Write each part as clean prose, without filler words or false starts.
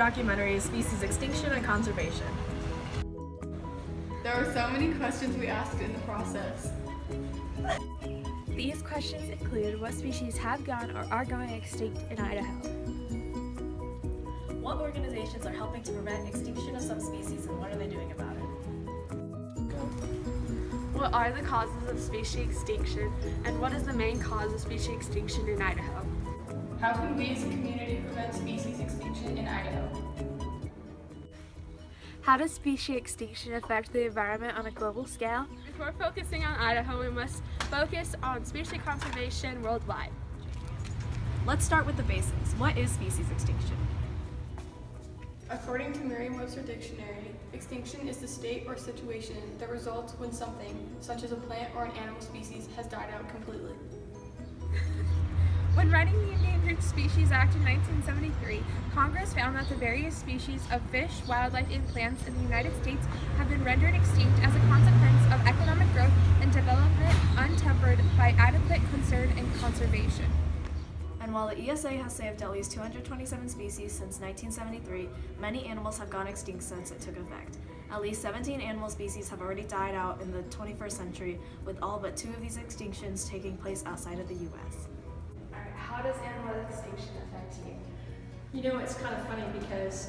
documentary, Speices Extinction and Conservation. There are so many questions we asked in the process. These questions include what species have gone or are going extinct in Idaho. What organizations are helping to prevent extinction of some species and what are they doing about it? What are the causes of species extinction and what is the main cause of species extinction in Idaho? How can we as a community prevent species extinction in Idaho? How does species extinction affect the environment on a global scale? If we're focusing on Idaho, we must focus on species conservation worldwide. Let's start with the basics. What is species extinction? According to Merriam-Webster Dictionary, extinction is the state or situation that results when something, such as a plant or an animal species, has died out completely. When writing the Endangered Species Act in 1973, Congress found that the various species of fish, wildlife, and plants in the United States have been rendered extinct as a consequence of economic growth and development untempered by adequate concern and conservation. And while the ESA has saved at least 227 species since 1973, many animals have gone extinct since it took effect. At least 17 animal species have already died out in the 21st century, with all but 2 of these extinctions taking place outside of the U.S. How does animal extinction affect you? You know, it's kind of funny because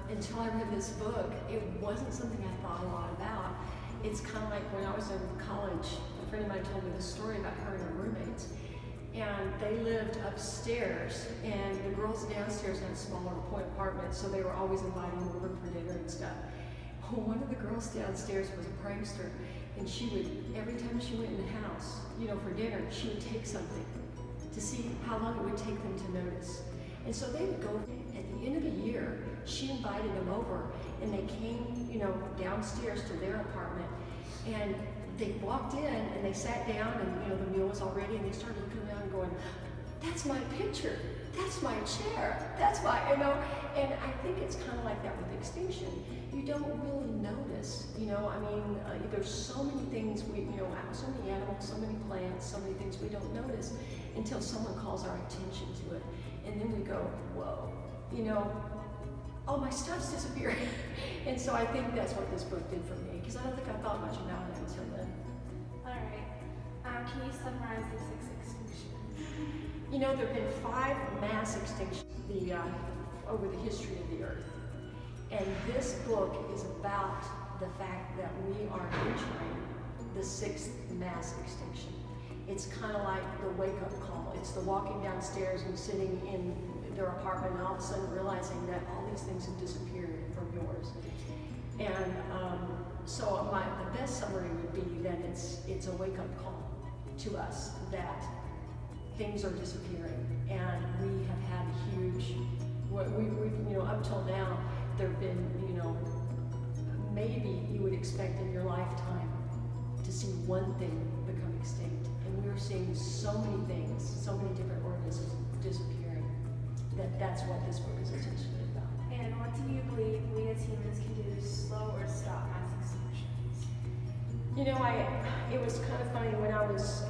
until I read this book, it wasn't something I thought a lot about. It's kind of like when I was in college, a friend of mine told me the story about her and her roommates. And they lived upstairs, and the girls downstairs had a smaller apartment, so they were always inviting them over for dinner and stuff. Well, one of the girls downstairs was a prankster, and she would, every time she went in the house, you know, for dinner, she would take something to see how long it would take them to notice. And so they would go, at the end of the year, she invited them over, and they came, you know, downstairs to their apartment, and they walked in and they sat down and, you know, the meal was all ready, and they started looking around and going, that's my picture, that's my chair, that's my, you know, and I think it's kind of like that with extinction. You don't really notice, you know, I mean, there's so many things we, you know, so many animals, so many plants, so many things we don't notice until someone calls our attention to it. And then we go, whoa, you know, oh, my stuff's disappearing. And so I think that's what this book did for me, because I don't think I thought much about it until then. All right. Can you summarize the 6 extinctions? You know, there have been 5 mass extinctions over the history of the Earth. And this book is about the fact that we are entering the 6th mass extinction. It's kind of like the wake-up call. It's the walking downstairs and sitting in their apartment and all of a sudden realizing that all these things have disappeared from yours. And so the best summary would be that it's a wake-up call to us that things are disappearing, and we have had huge, you know, up till now, there have been, you know, maybe you would expect in your lifetime to see one thing become extinct, and we're seeing so many things, so many different organisms disappearing, that's what this book is essentially about. And what do you believe we as humans can do to slow or stop mass extinctions? You know, it was kind of funny when I was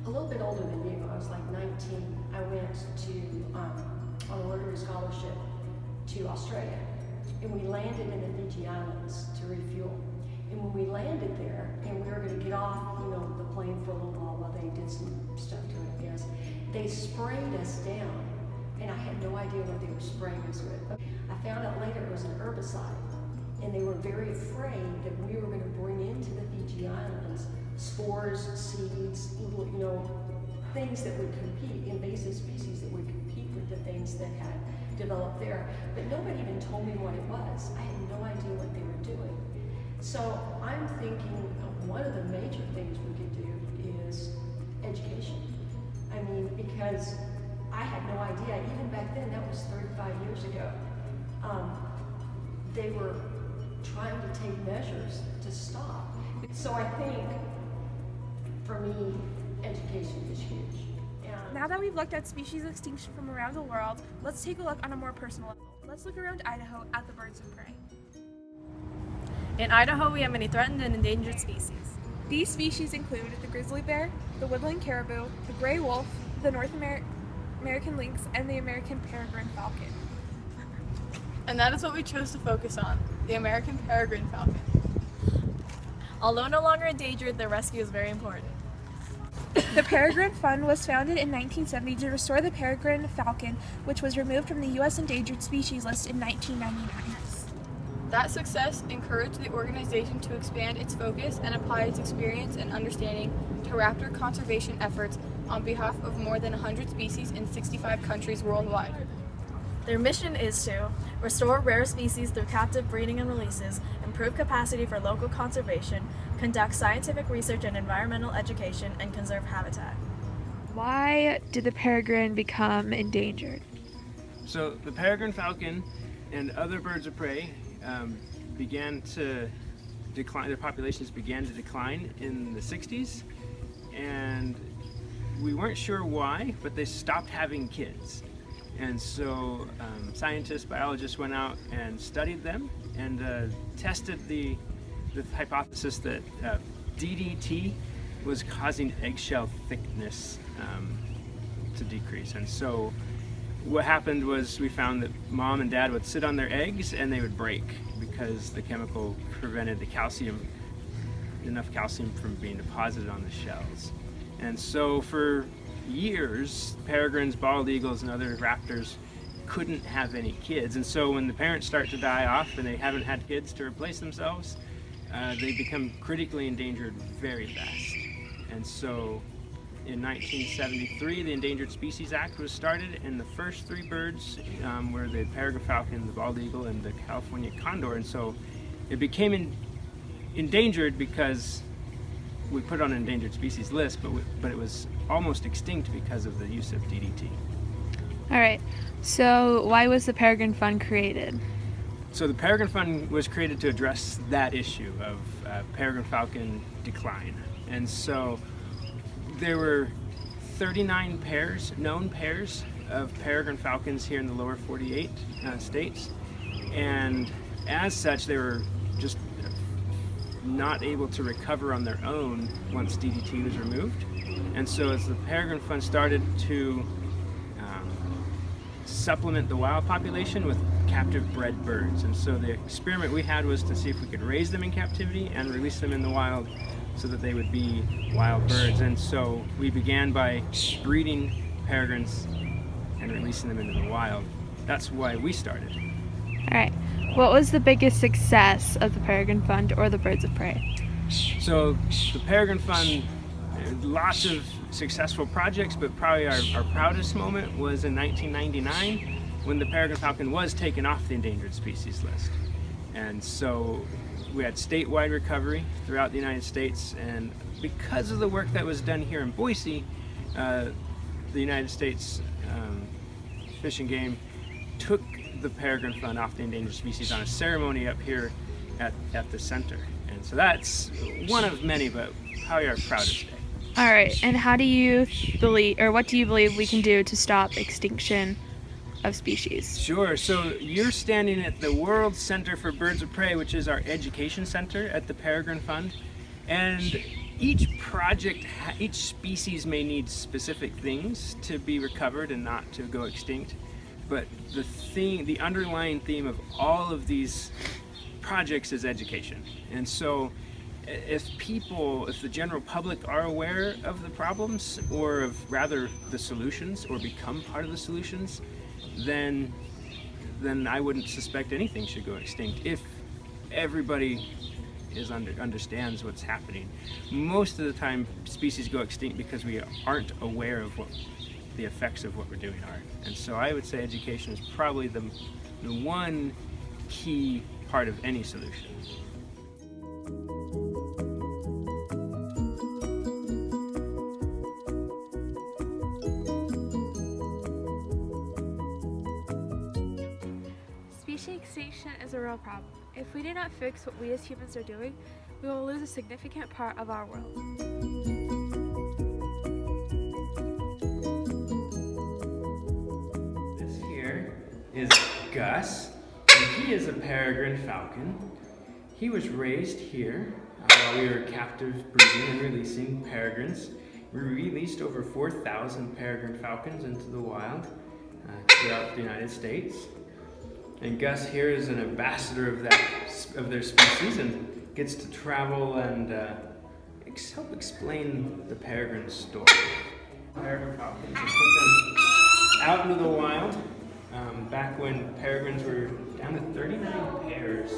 a little bit older than you. I was like 19. I went to on a literary scholarship to Australia, and we landed in the Fiji Islands to refuel. And when we landed there, and we were going to get off, you know, the plane for a little while they did some stuff to it, I guess, they sprayed us down, and I had no idea what they were spraying us with. I found out later it was an herbicide, and they were very afraid that we were going to bring into the Fiji Islands spores, seeds, little, you know, things that would compete, invasive species that would compete with the things that had developed there. But nobody even told me what it was. I had no idea what they were doing. So I'm thinking one of the major things we could do is education. I mean, because I had no idea, even back then, that was 35 years ago, they were trying to take measures to stop. So I think, for me, education is huge. Now that we've looked at species extinction from around the world, let's take a look on a more personal level. Let's look around Idaho at the birds of prey. In Idaho, we have many threatened and endangered species. These species include the grizzly bear, the woodland caribou, the gray wolf, the North American lynx, and the American peregrine falcon. And that is what we chose to focus on, the American peregrine falcon. Although no longer endangered, their rescue is very important. The Peregrine Fund was founded in 1970 to restore the peregrine falcon, which was removed from the U.S. endangered species list in 1999. That success encouraged the organization to expand its focus and apply its experience and understanding to raptor conservation efforts on behalf of more than 100 species in 65 countries worldwide. Their mission is to restore rare species through captive breeding and releases, improve capacity for local conservation, conduct scientific research and environmental education, and conserve habitat. Why did the peregrine become endangered? So the peregrine falcon and other birds of prey began to decline, their populations began to decline in the 60s, and we weren't sure why, but they stopped having kids. And so scientists, biologists went out and studied them and tested the hypothesis that DDT was causing eggshell thickness to decrease. And so what happened was we found that mom and dad would sit on their eggs and they would break because the chemical prevented enough calcium from being deposited on the shells. And so for years, peregrines, bald eagles, and other raptors couldn't have any kids. And so when the parents start to die off and they haven't had kids to replace themselves, they become critically endangered very fast. And so in 1973, the Endangered Species Act was started, and the first three birds were the peregrine falcon, the bald eagle, and the California condor. And so it became endangered because we put it on an endangered species list, but it was almost extinct because of the use of DDT. All right, so why was the Peregrine Fund created? So the Peregrine Fund was created to address that issue of peregrine falcon decline. And so there were 39 known pairs of peregrine falcons here in the lower 48 states. And as such, they were just not able to recover on their own once DDT was removed. And so as the Peregrine Fund started to supplement the wild population with captive bred birds. And so the experiment we had was to see if we could raise them in captivity and release them in the wild so that they would be wild birds. And so we began by breeding peregrines and releasing them into the wild. That's why we started. All right, what was the biggest success of the Peregrine Fund or the Birds of Prey? So the Peregrine Fund, lots of successful projects, but probably our proudest moment was in 1999 when the peregrine falcon was taken off the endangered species list. And so we had statewide recovery throughout the United States, and because of the work that was done here in Boise, the United States Fish and Game took the Peregrine Fund off the endangered species on a ceremony up here at the center. And so that's one of many, but probably our proudest day. All right, and how do you believe, or what do you believe we can do to stop extinction of species? Sure, so you're standing at the World Center for Birds of Prey, which is our education center at the Peregrine Fund. And each project, each species may need specific things to be recovered and not to go extinct. But the underlying theme of all of these projects is education. And so if the general public are aware of the problems, or of rather the solutions, or become part of the solutions, then I wouldn't suspect anything should go extinct if everybody understands what's happening. Most of the time species go extinct because we aren't aware of what the effects of what we're doing are. And so I would say education is probably the one key part of any solution. Species extinction is a real problem. If we do not fix what we as humans are doing, we will lose a significant part of our world. This here is Gus, and he is a peregrine falcon. He was raised here while we were captive breeding and releasing peregrines. We released over 4,000 peregrine falcons into the wild throughout the United States. And Gus here is an ambassador of their species and gets to travel and help explain the peregrine story. Peregrine falcons. They put them out into the wild back when peregrines were down to 39 pairs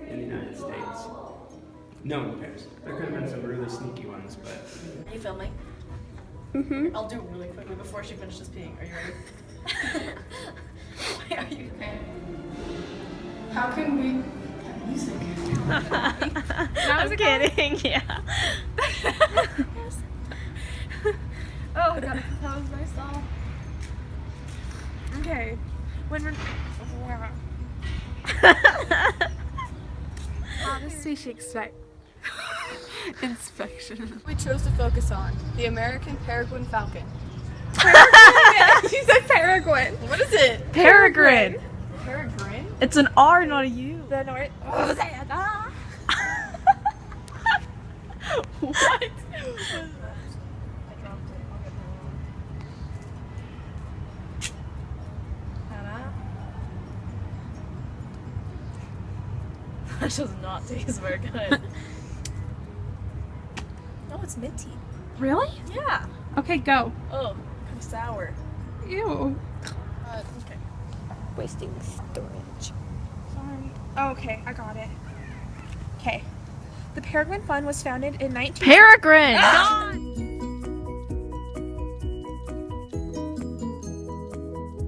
in the United States. Known pairs. There could have been some really sneaky ones, but... Are you filming? Mm-hmm. I'll do it really quickly before she finishes peeing. Are you ready? Wait, are you? How can we... Music. I'm kidding, yeah. Oh, I gotta compose myself. Okay. When we're... the species inspection. We chose to focus on the American peregrine falcon. She said peregrine. What is it? Peregrine. Peregrine? It's an R, not a U. The North. What? That does not taste very good. No, it's minty. Really? Yeah. Okay, go. Oh, kind of sour. Ew. Okay. Wasting storage. Sorry. Oh, okay, I got it. Okay. The Peregrine Fund was founded in 19... Peregrine!